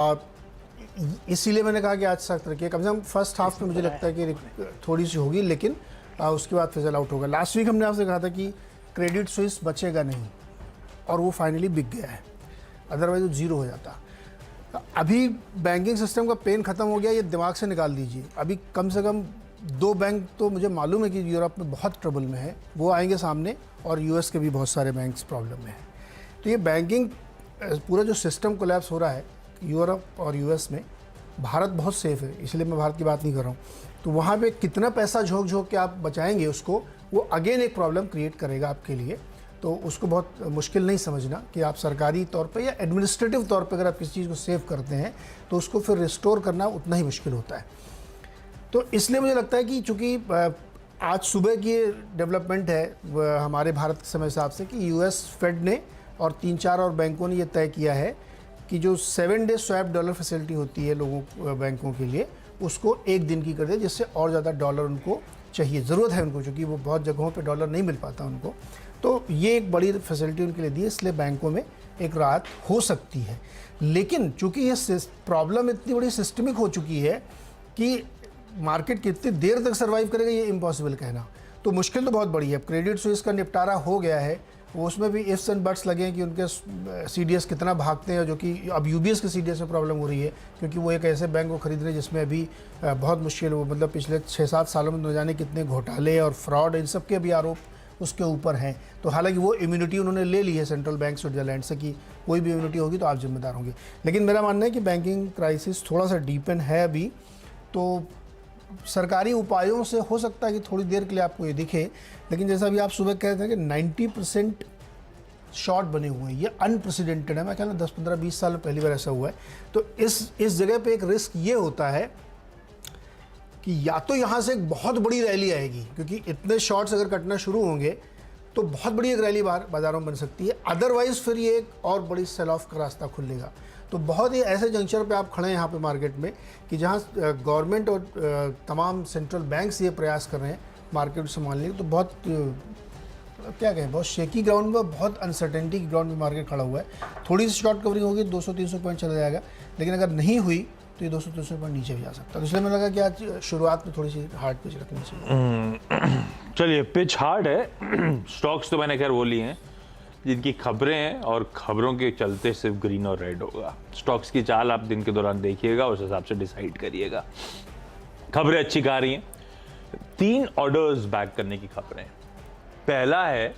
और इसीलिए मैंने कहा कि आज सख्त रखिए, कम से कम फर्स्ट हाफ में मुझे लगता है कि थोड़ी सी होगी, लेकिन उसके बाद फिजल आउट होगा। लास्ट वीक हमने आपसे कहा था कि क्रेडिट स्विस बचेगा नहीं, और वो फाइनली बिक गया है, अदरवाइज वो जीरो हो जाता। अभी बैंकिंग सिस्टम का पेन ख़त्म हो गया, ये दिमाग से निकाल दीजिए। अभी कम से कम 2 बैंक तो मुझे मालूम है कि यूरोप में बहुत ट्रबल में है, वो आएंगे सामने, और यूएस के भी बहुत सारे बैंक्स प्रॉब्लम में हैं। तो ये बैंकिंग पूरा जो सिस्टम कोलैप्स हो रहा है यूरोप और यूएस में, भारत बहुत सेफ़ है, इसलिए मैं भारत की बात नहीं कर रहा हूँ। तो वहाँ पे कितना पैसा झोंक झोंक के आप बचाएंगे उसको, वो अगेन एक प्रॉब्लम क्रिएट करेगा आपके लिए। तो उसको बहुत मुश्किल नहीं समझना कि आप सरकारी तौर पे या एडमिनिस्ट्रेटिव तौर पे अगर आप किसी चीज़ को सेव करते हैं तो उसको फिर रिस्टोर करना उतना ही मुश्किल होता है। तो इसलिए मुझे लगता है कि चूँकि आज सुबह की डेवलपमेंट है हमारे भारत के समय हिसाब से कि यूएस फेड ने और 3-4 और बैंकों ने ये तय किया है कि जो 7 डे स्वैप डॉलर फैसिलिटी होती है लोगों बैंकों के लिए, उसको 1 दिन की कर दे, जिससे और ज़्यादा डॉलर उनको चाहिए, ज़रूरत है उनको, क्योंकि वो बहुत जगहों पे डॉलर नहीं मिल पाता उनको। तो ये एक बड़ी फैसिलिटी उनके लिए दी है, इसलिए बैंकों में एक राहत हो सकती है। लेकिन चूँकि ये प्रॉब्लम इतनी बड़ी सिस्टमिक हो चुकी है कि मार्केट कितनी देर तक सर्वाइव करेगा ये इम्पॉसिबल कहना। तो मुश्किल तो बहुत बड़ी है। क्रेडिट स्विस का निपटारा हो गया है, उसमें भी इफ्स एंड बट्स लगे हैं कि उनके सीडीएस कितना भागते हैं, जो कि अब यूबीएस के सीडीएस में प्रॉब्लम हो रही है, क्योंकि वो एक ऐसे बैंक को खरीद रहे हैं जिसमें अभी बहुत मुश्किल हो, मतलब पिछले 6-7 सालों में न जाने कितने घोटाले और फ्रॉड, इन सब के भी आरोप उसके ऊपर हैं। तो हालांकि वो इम्यूनिटी उन्होंने ले ली है सेंट्रल बैंक स्विट्जरलैंड से कि कोई भी इम्यूनिटी होगी तो आप जिम्मेदार होंगे। लेकिन मेरा मानना है कि बैंकिंग क्राइसिस थोड़ा सा डीपन है अभी, तो सरकारी उपायों से हो सकता है कि थोड़ी देर के लिए आपको ये दिखे, लेकिन जैसा अभी आप सुबह कहते हैं कि 90% शॉर्ट बने हुए हैं, ये अनप्रेसिडेंटेड है। मैं ख्याल 10-15-20 साल में पहली बार ऐसा हुआ है। तो इस जगह पे एक रिस्क ये होता है कि या तो यहाँ से एक बहुत बड़ी रैली आएगी, क्योंकि इतने शॉर्ट्स अगर कटना शुरू होंगे तो बहुत बड़ी एक रैली बाजारों में बन सकती है, अदरवाइज फिर ये एक और बड़ी सेल ऑफ का रास्ता खुलेगा। तो बहुत ही ऐसे जंक्शन पे आप खड़े हैं यहाँ पे मार्केट में कि जहाँ गवर्नमेंट और तमाम सेंट्रल बैंक्स ये प्रयास कर रहे हैं मार्केट संभालने की, तो बहुत क्या कहें, बहुत शेकी ग्राउंड में, बहुत अनसर्टेनिटी की ग्राउंड में मार्केट खड़ा हुआ है। थोड़ी सी शॉर्ट कवरिंग होगी 200-300 पॉइंट चला जाएगा, लेकिन अगर नहीं हुई तो ये 200-300 पॉइंट नीचे भी जा सकता है। तो इसलिए मुझे लगा कि आज शुरुआत में थोड़ी सी हार्ड पिच रखनी चाहिए। चलिए, पिच हार्ड है। स्टॉक्स तो मैंने खैर वो लिए हैं जिनकी खबरें हैं, और खबरों के चलते सिर्फ ग्रीन और रेड होगा। स्टॉक्स की चाल आप दिन के दौरान देखिएगा, उस हिसाब से डिसाइड करिएगा। खबरें अच्छी आ रही हैं, 3 ऑर्डर्स बैक करने की खबरें। पहला है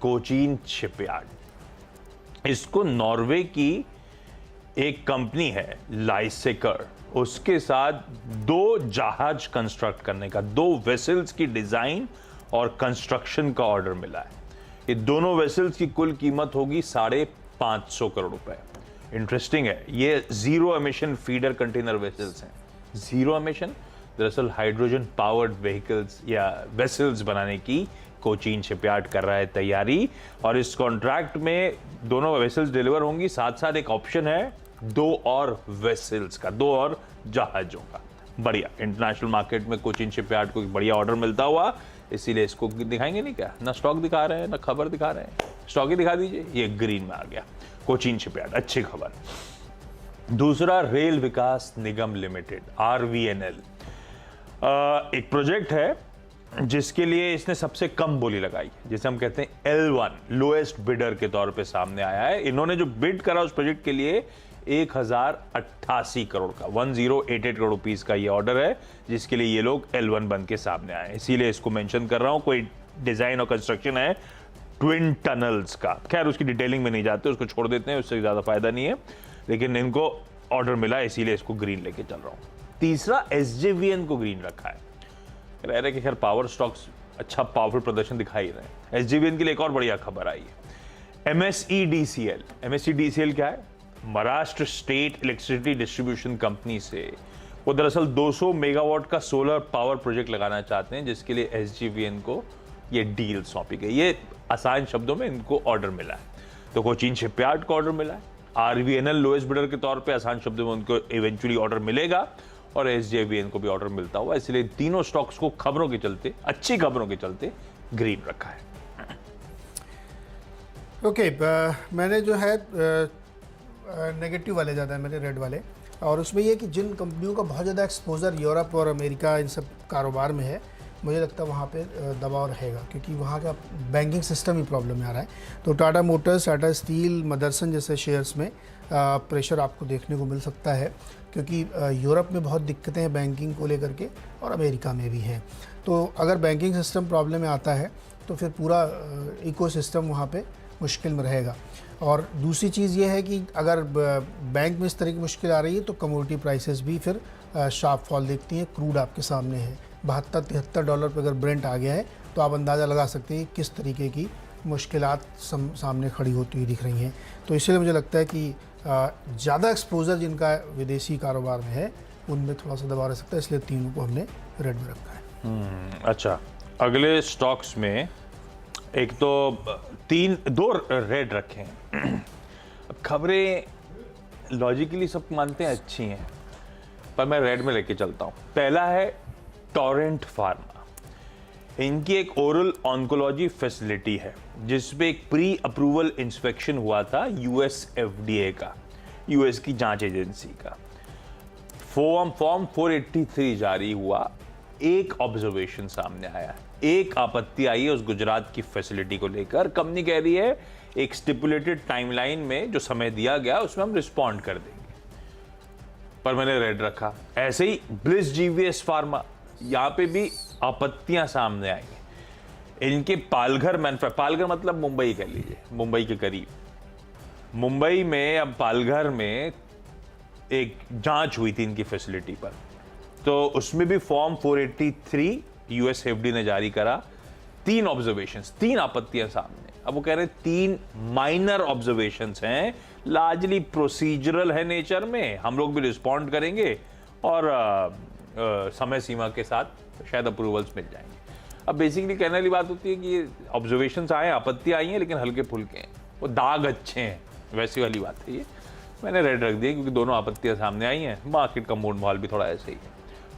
कोचीन शिपयार्ड। इसको नॉर्वे की एक कंपनी है लाइसेकर, उसके साथ 2 जहाज कंस्ट्रक्ट करने का, 2 वेसल्स की डिजाइन और कंस्ट्रक्शन का ऑर्डर मिला है। ये दोनों वेसल्स की कुल कीमत होगी 550 करोड़ रुपए। इंटरेस्टिंग है, ये zero emission feeder container vessels हैं। जीरो एमिशन दरअसल हाइड्रोजन पावर्ड व्हीकल्स या वेसल्स बनाने की कोचीन शिपयार्ड कर रहा है तैयारी, और इस कॉन्ट्रैक्ट में दोनों वेसल्स डिलीवर होंगी। साथ साथ एक ऑप्शन है 2 और वेसल्स का, 2 और जहाजों का। बढ़िया, इंटरनेशनल मार्केट में कोचीन शिपयार्ड को बढ़िया ऑर्डर मिलता हुआ, इसीलिए इसको दिखाएंगे नहीं क्या, ना स्टॉक दिखा रहे हैं ना खबर दिखा रहे हैं। स्टॉक ही दिखा दीजिए, ये ग्रीन में आ गया कोचीन शिपयार्ड, अच्छी खबर। दूसरा, रेल विकास निगम लिमिटेड RVNL, एक प्रोजेक्ट है जिसके लिए इसने सबसे कम बोली लगाई, जिसे हम कहते हैं L1, लोएस्ट बिडर के तौर पे सामने आया है। इन्होंने जो बिड करा उस प्रोजेक्ट के लिए 1088 करोड़ का, 1088 करोड़ रुपीस का ये ऑर्डर है, जिसके लिए ये लोग L1 बन के सामने आए। इसीलिए इसको मेंशन कर रहा हूं। कोई डिजाइन और कंस्ट्रक्शन है ट्विन टनल्स का, खैर उसकी डिटेलिंग में नहीं जाते, उसको छोड़ देते हैं, उससे ज्यादा फायदा नहीं है, लेकिन इनको ऑर्डर मिला, इसीलिए इसको ग्रीन लेके चल रहा हूं। तीसरा, SJVN को ग्रीन रखा है। कह रहे कि खैर पावर स्टॉक्स अच्छा पावरफुल प्रदर्शन दिखा ही रहे हैं। SJVN के लिए एक और बढ़िया खबर आई है, MSEDCL। MSEDCL क्या है? Maharashtra state electricity distribution company से वो दरअसल 200 मेगावाट का सोलर पावर प्रोजेक्ट लगाना चाहते हैं, जिसके लिए SJVN को ये डील सौंपी गई। ये आसान शब्दों में इनको ऑर्डर मिला है। तो कोचीन शिपयार्ड को ऑर्डर मिला है, RVNL लोएस्ट बिडर के तौर पे आसान शब्दों में उनको इवेंचुअली ऑर्डर मिलेगा, और SJVN को भी ऑर्डर मिलता हुआ। इसलिए तीनों स्टॉक्स को खबरों के चलते, अच्छी खबरों के चलते ग्रीन रखा है। ओके, मैंने जो है नेगेटिव वाले ज़्यादा है मेरे, रेड वाले। और उसमें ये कि जिन कंपनियों का बहुत ज़्यादा एक्सपोजर यूरोप और अमेरिका इन सब कारोबार में है, मुझे लगता है वहाँ पे दबाव रहेगा, क्योंकि वहाँ का बैंकिंग सिस्टम ही प्रॉब्लम में आ रहा है। तो टाटा मोटर्स, टाटा स्टील, मदरसन जैसे शेयर्स में प्रेशर आपको देखने को मिल सकता है, क्योंकि यूरोप में बहुत दिक्कतें हैं बैंकिंग को लेकर के और अमेरिका में भी हैं। तो अगर बैंकिंग सिस्टम प्रॉब्लम में आता है तो फिर पूरा इकोसिस्टम वहाँ पे मुश्किल में रहेगा। और दूसरी चीज़ ये है कि अगर बैंक में इस तरह की मुश्किल आ रही है तो कमोडिटी प्राइसेस भी फिर शार्प फॉल देखती हैं। क्रूड आपके सामने है, $72-73 पे अगर ब्रेंट आ गया है तो आप अंदाज़ा लगा सकते हैं किस तरीके की मुश्किलात सामने खड़ी होती हुई दिख रही हैं। तो इसलिए मुझे लगता है कि ज़्यादा एक्सपोजर जिनका विदेशी कारोबार में है उनमें थोड़ा सा दबाव रह सकता है, इसलिए तीनों को हमने रेड में रखा है। अच्छा, अगले स्टॉक्स में एक तो दो रेड रखे हैं। खबरें लॉजिकली सब मानते हैं अच्छी हैं, पर मैं रेड में लेके चलता हूँ। पहला है टोरेंट फार्मा। इनकी एक ओरल ऑन्कोलॉजी फैसिलिटी है जिसपे एक प्री अप्रूवल इंस्पेक्शन हुआ था यूएस एफडीए का, यूएस की जांच एजेंसी का। फॉर्म 483 जारी हुआ। एक ऑब्जर्वेशन सामने आया, एक आपत्ति आई है उस गुजरात की फैसिलिटी को लेकर। कंपनी कह रही है एक स्टिपुलेटेड टाइमलाइन में जो समय दिया गया उसमें हम रिस्पॉन्ड कर देंगे, पर मैंने रेड रखा। ऐसे ही ब्लिस जीवीएस फार्मा, यहाँ पे भी आपत्तियां सामने आई हैं। इनके पालघर मतलब मुंबई कह लीजिए, मुंबई के करीब, मुंबई में अब पालघर में एक जांच हुई थी इनकी फैसिलिटी पर, तो उसमें भी फॉर्म 483 यूएस एफडी ने जारी करा। 3 ऑब्जर्वेशंस, 3 आपत्तियां सामने। अब वो कह रहे हैं 3 माइनर ऑब्जर्वेशंस हैं, लार्जली प्रोसीजरल है नेचर में, हम लोग भी रिस्पॉन्ड करेंगे और समय सीमा के साथ शायद अप्रूवल्स मिल जाएंगे। अब बेसिकली कहने वाली बात होती है कि ये ऑब्जर्वेशंस आए, आपत्ति आई हैं, लेकिन हल्के फुल्के हैं, वो दाग अच्छे हैं, वैसी वाली बात है ये। मैंने रेड रख दिया क्योंकि दोनों आपत्तियां सामने आई हैं। मार्केट का मूड माहौल भी थोड़ा ऐसे ही है।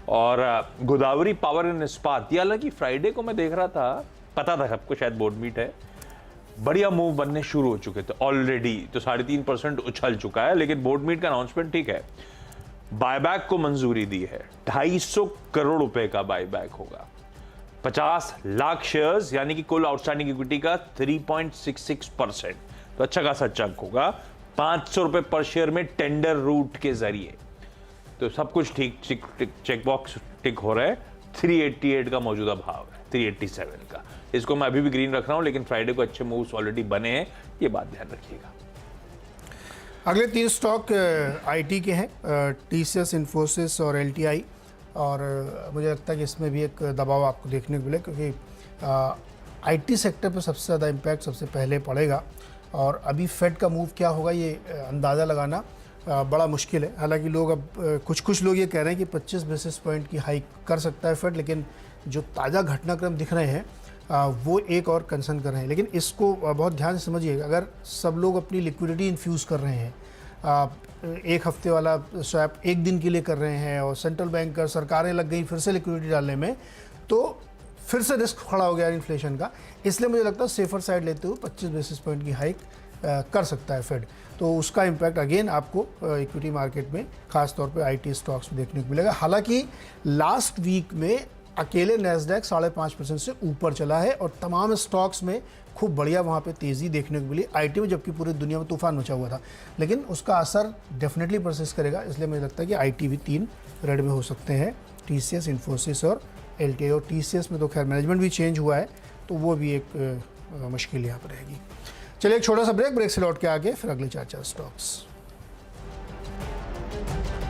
और गोदावरी पावर एंड इस्पात, ये हालांकि फ्राइडे को मैं देख रहा था, पता था सबको शायद बोर्ड मीट है, बढ़िया मूव बनने शुरू हो चुके थे ऑलरेडी, तो 3.5% उछल चुका है। लेकिन बोर्ड मीट का अनाउंसमेंट ठीक है, बायबैक को मंजूरी दी है, 250 करोड़ रुपए का बायबैक होगा, 50 लाख शेयर्स, यानी कि कुल आउटस्टैंडिंग इक्विटी का 3.66%, तो अच्छा खासा चंक होगा। 500 रुपए पर शेयर में टेंडर रूट के जरिए, तो सब कुछ ठीक चेक बॉक्स टिक हो रहा है। 388 का मौजूदा भाव है, 387 का। इसको मैं अभी भी ग्रीन रख रहा हूं, लेकिन फ्राइडे को अच्छे मूव्स ऑलरेडी बने हैं, ये बात ध्यान रखिएगा। अगले 3 स्टॉक आईटी के हैं, टीसीएस, इन्फोसिस और एलटीआई। और मुझे लगता है कि इसमें भी एक दबाव आपको देखने को मिले, क्योंकि आईटी सेक्टर पर सबसे ज़्यादा इम्पैक्ट सबसे पहले पड़ेगा। और अभी फेड का मूव क्या होगा ये अंदाज़ा लगाना बड़ा मुश्किल है। हालांकि लोग अब कुछ लोग ये कह रहे हैं कि 25 बेसिस पॉइंट की हाइक कर सकता है फेड, लेकिन जो ताज़ा घटनाक्रम दिख रहे हैं वो एक और कंसर्न कर रहे हैं। लेकिन इसको बहुत ध्यान से समझिएगा, अगर सब लोग अपनी लिक्विडिटी इन्फ्यूज़ कर रहे हैं, एक हफ्ते वाला स्वैप एक दिन के लिए कर रहे हैं, और सेंट्रल बैंक का सरकारें लग गई फिर से लिक्विडिटी डालने में, तो फिर से रिस्क खड़ा हो गया इन्फ्लेशन का। इसलिए मुझे लगता है सेफर साइड लेते हुए 25 बेसिस पॉइंट की हाइक कर सकता है फेड। तो उसका इम्पैक्ट अगेन आपको इक्विटी मार्केट में खास तौर पे आईटी स्टॉक्स में देखने को मिलेगा। हालांकि लास्ट वीक में अकेले नैस्डैक 5.5% से ऊपर चला है और तमाम स्टॉक्स में खूब बढ़िया वहाँ पे तेज़ी देखने को मिली आईटी में, जबकि पूरी दुनिया में तूफान मचा हुआ था। लेकिन उसका असर डेफिनेटली परसिस्ट करेगा, इसलिए मुझे लगता है कि आईटी भी 3 रेड में हो सकते हैं, टीसीएस, इन्फोसिस और एलटीआई। और टीसीएस में तो खैर मैनेजमेंट भी चेंज हुआ है, तो वो भी एक मुश्किल यहाँ पर रहेगी। चलिए एक छोटा सा ब्रेक से लौट के आगे फिर अगले 4 स्टॉक्स।